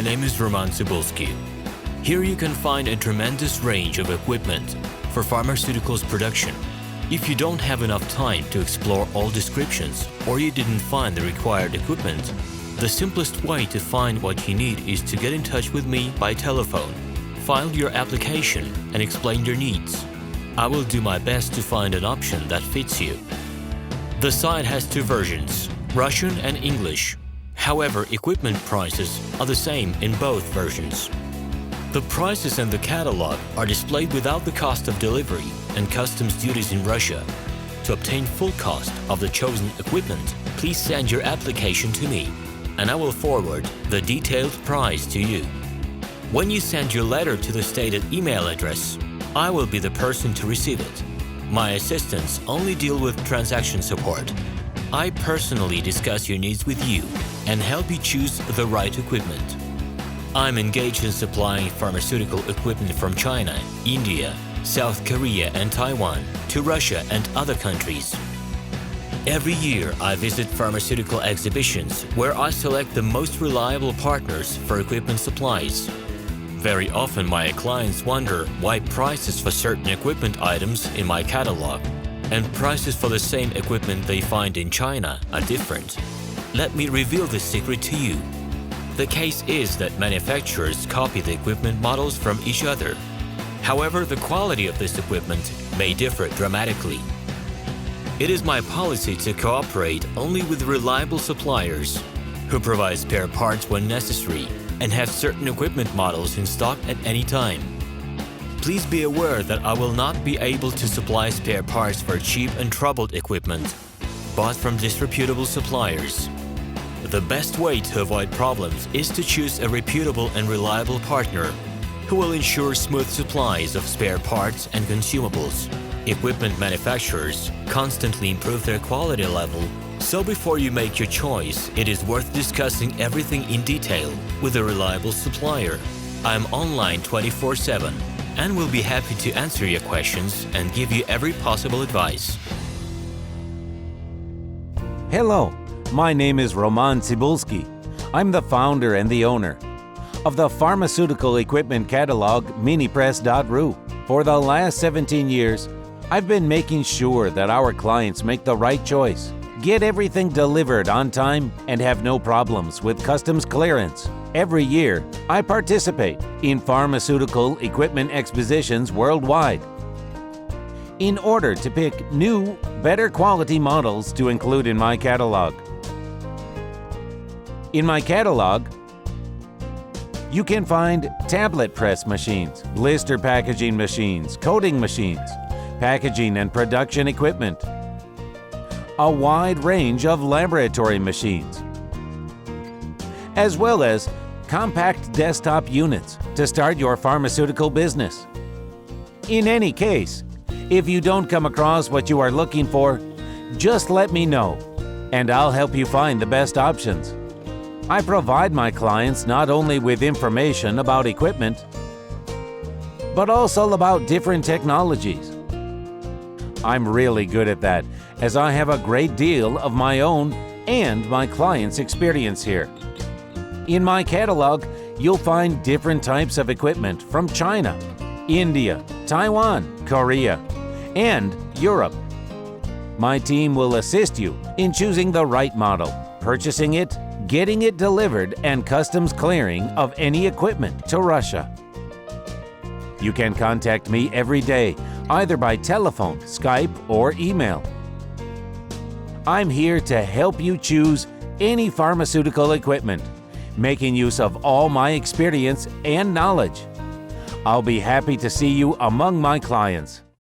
My name is RomanTsibulsky. Here you can find a tremendous range of equipment for pharmaceuticals production. If you don't have enough time to explore all descriptions or you didn't find the required equipment, the simplest way to find what you need is to get in touch with me by telephone, file your application and explain your needs. I will do my best to find an option that fits you. The site has two versions, Russian and English. However, equipment prices are the same in both versions. The prices and the catalog are displayed without the cost of delivery and customs duties in Russia. To obtain full cost of the chosen equipment, please send your application to me, and I will forward the detailed price to you. When you send your letter to the stated email address, I will be the person to receive it. My assistants only deal with transaction support. I personally discuss your needs with you and help you choose the right equipment. I'm engaged in supplying pharmaceutical equipment from China, India, South Korea and Taiwan to Russia and other countries. Every year I visit pharmaceutical exhibitions where I select the most reliable partners for equipment supplies. Very often my clients wonder why prices for certain equipment items in my catalog and prices for the same equipment they find in China are different. Let me reveal this secret to you. The case is that manufacturers copy the equipment models from each other. However, the quality of this equipment may differ dramatically. It is my policy to cooperate only with reliable suppliers who provide spare parts when necessary and have certain equipment models in stock at any time. Please be aware that I will not be able to supply spare parts for cheap and troubled equipment bought from disreputable suppliers. The best way to avoid problems is to choose a reputable and reliable partner who will ensure smooth supplies of spare parts and consumables. Equipment manufacturers constantly improve their quality level, so before you make your choice, it is worth discussing everything in detail with a reliable supplier. I'm online 24/7 and will be happy to answer your questions and give you every possible advice. Hello, my name is RomanTsibulsky. I'm the founder and the owner of the pharmaceutical equipment catalog Minipress.ru. For the last 17 years, I've been making sure that our clients make the right choice, get everything delivered on time, and have no problems with customs clearance. Every year, I participate in pharmaceutical equipment expositions worldwide in order to pick new, better quality models to include in my catalog. In my catalog, you can find tablet press machines, blister packaging machines, coating machines, packaging and production equipment, a wide range of laboratory machines, as well as compact desktop units to start your pharmaceutical business. In any case, if you don't come across what you are looking for, just let me know, and I'll help you find the best options. I provide my clients not only with information about equipment, but also about different technologies. I'm really good at that, as I have a great deal of my own and my clients' experience here. In my catalog, you'll find different types of equipment from China, India, Taiwan, Korea, and Europe. My team will assist you in choosing the right model, purchasing it, getting it delivered, and customs clearing of any equipment to Russia. You can contact me every day, either by telephone, Skype, or email. I'm here to help you choose any pharmaceutical equipment, making use of all my experience and knowledge. I'll be happy to see you among my clients.